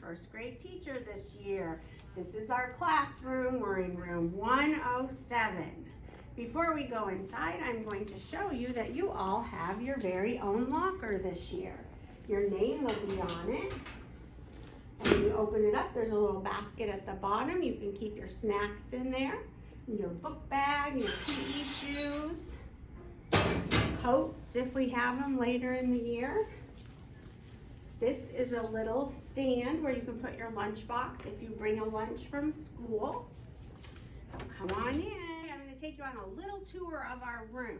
first grade teacher this year. This is our classroom. We're in room 107. Before we go inside, I'm going to show you that you all have your very own locker this year. Your name will be on it. And when you open it up, there's a little basket at the bottom. You can keep your snacks in there, your book bag, your PE shoes, coats if we have them later in the year. This is a little stand where you can put your lunch box if you bring a lunch from school. So come on in. I'm going to take you on a little tour of our room.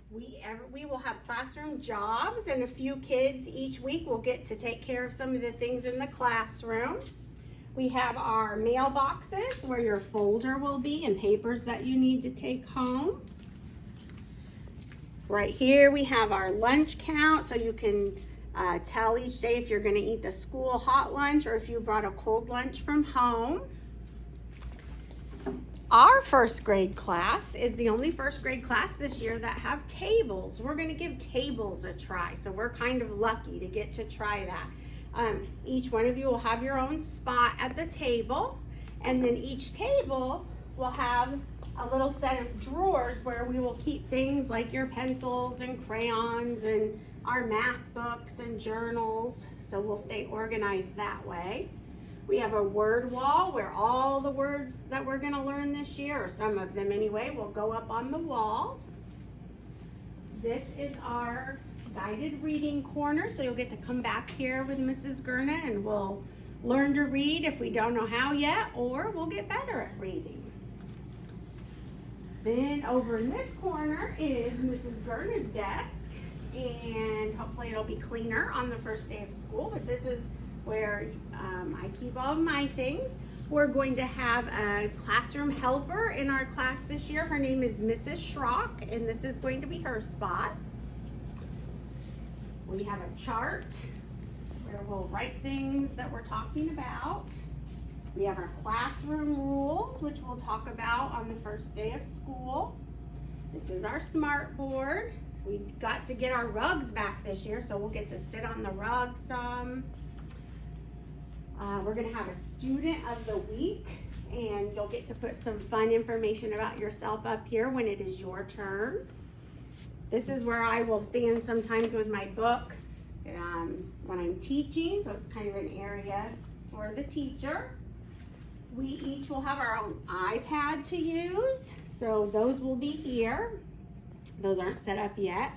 We will have classroom jobs, and a few kids each week will get to take care of some of the things in the classroom. We have our mailboxes where your folder will be and papers that you need to take home. Right here we have our lunch count, so you can tell each day if you're going to eat the school hot lunch or if you brought a cold lunch from home. Our first grade class is the only first grade class this year that have tables. We're going to give tables a try, so we're kind of lucky to get to try that. Each one of you will have your own spot at the table, and then each table will have a little set of drawers where we will keep things like your pencils and crayons and our math books and journals, so we'll stay organized that way. We have a word wall where all the words that we're going to learn this year, or some of them anyway, will go up on the wall. This is our guided reading corner, so you'll get to come back here with Mrs. Gherna and we'll learn to read if we don't know how yet, or we'll get better at reading. Then over in this corner is Mrs. Gherna's desk, and hopefully it'll be cleaner on the first day of school, but this is where I keep all of my things. We're going to have a classroom helper in our class this year. Her name is Mrs. Schrock, and this is going to be her spot. We have a chart where we'll write things that we're talking about. We have our classroom rules, which we'll talk about on the first day of school. This is our smart board. We got to get our rugs back this year, so we'll get to sit on the rug some. We're going to have a student of the week, and you'll get to put some fun information about yourself up here when it is your turn. This is where I will stand sometimes with my book when I'm teaching, so it's kind of an area for the teacher. We each will have our own iPad to use, so those will be here. Those aren't set up yet.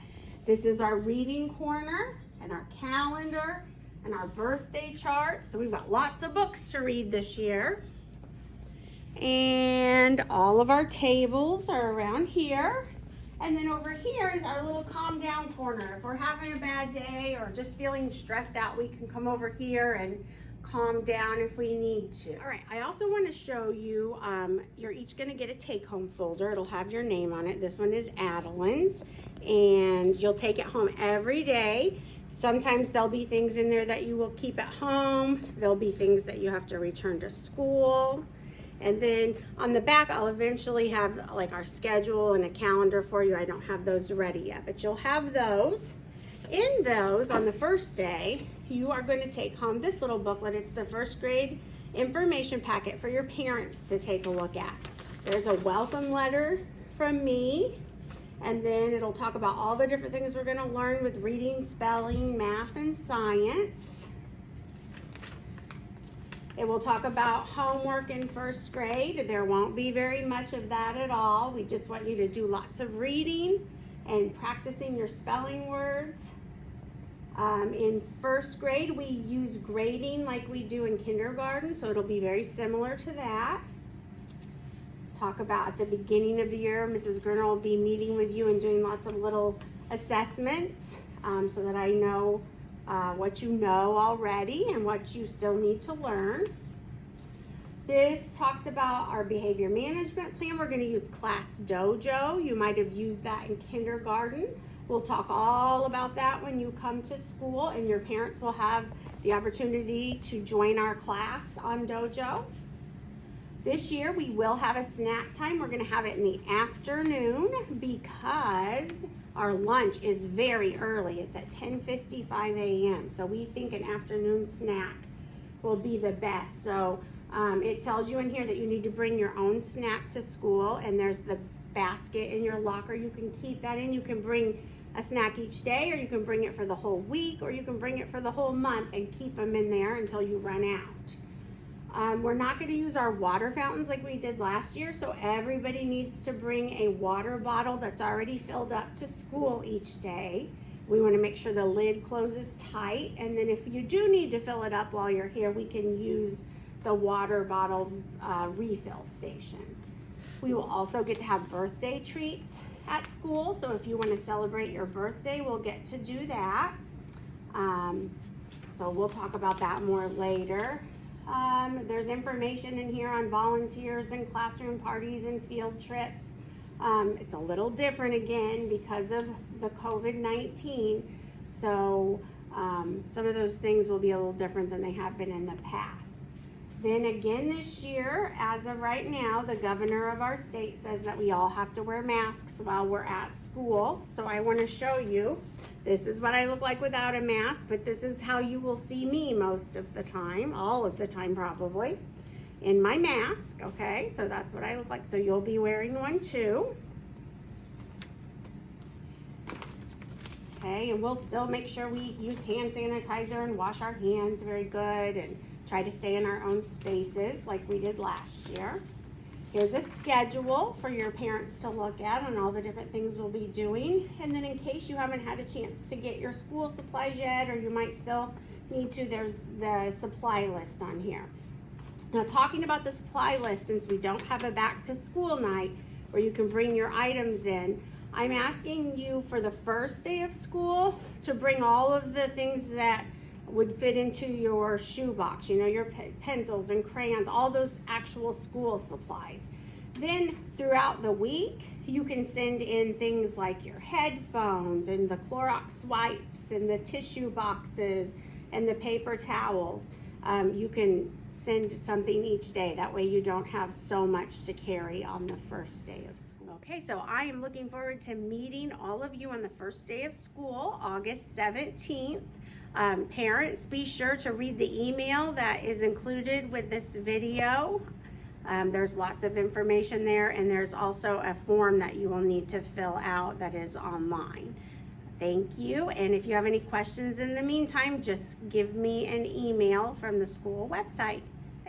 This is our reading corner and our calendar and our birthday chart. So we've got lots of books to read this year. And all of our tables are around here. And then over here is our little calm down corner. If we're having a bad day or just feeling stressed out, we can come over here and calm down if we need to. All right, I also want to show you, you're each going to get a take-home folder. It'll have your name on it. This one is Adeline's, and you'll take it home every day. Sometimes there'll be things in there that you will keep at home. There'll be things that you have to return to school. And then on the back, I'll eventually have like our schedule and a calendar for you. I don't have those ready yet, but you'll have those. In those, on the first day, you are going to take home this little booklet. It's the first grade information packet for your parents to take a look at. There's a welcome letter from me, and then it'll talk about all the different things we're going to learn with reading, spelling, math, and science. It will talk about homework in first grade. There won't be very much of that at all. We just want you to do lots of reading and practicing your spelling words. In first grade, we use grading like we do in kindergarten, so it'll be very similar to that. Talk about at the beginning of the year, Mrs. Gherna will be meeting with you and doing lots of little assessments so that I know what you know already and what you still need to learn. This talks about our behavior management plan. We're going to use Class Dojo. You might have used that in kindergarten. We'll talk all about that when you come to school, and your parents will have the opportunity to join our class on Dojo. This year we will have a snack time. We're going to have it in the afternoon because our lunch is very early. It's at 10:55 a.m. So we think an afternoon snack will be the best. So it tells you in here that you need to bring your own snack to school, and there's the basket in your locker you can keep that in. You can bring a snack each day, or you can bring it for the whole week, or you can bring it for the whole month and keep them in there until you run out. We're not going to use our water fountains like we did last year, so everybody needs to bring a water bottle that's already filled up to school each day. We want to make sure the lid closes tight, and then if you do need to fill it up while you're here, we can use the water bottle refill station. We will also get to have birthday treats at school, so if you want to celebrate your birthday, we'll get to do that. So we'll talk about that more later. There's information in here on volunteers and classroom parties and field trips. It's a little different again because of the COVID-19, so some of those things will be a little different than they have been in the past. Then again this year, as of right now, the governor of our state says that we all have to wear masks while we're at school. So I want to show you, this is what I look like without a mask, but this is how you will see me most of the time, all of the time probably, in my mask, okay? So that's what I look like. So you'll be wearing one too. Okay, and we'll still make sure we use hand sanitizer and wash our hands very good and try to stay in our own spaces like we did last year. Here's a schedule for your parents to look at on all the different things we'll be doing. And then in case you haven't had a chance to get your school supplies yet, or you might still need to, there's the supply list on here. Now, talking about the supply list, since we don't have a back to school night where you can bring your items in, I'm asking you for the first day of school to bring all of the things that would fit into your shoebox, you know, your pencils and crayons, all those actual school supplies. Then throughout the week, you can send in things like your headphones and the Clorox wipes and the tissue boxes and the paper towels. You can send something each day. That way you don't have so much to carry on the first day of school. Okay, so I am looking forward to meeting all of you on the first day of school, August 17th. Parents, be sure to read the email that is included with this video. There's lots of information there, and there's also a form that you will need to fill out that is online. Thank you, and if you have any questions in the meantime, just give me an email from the school website.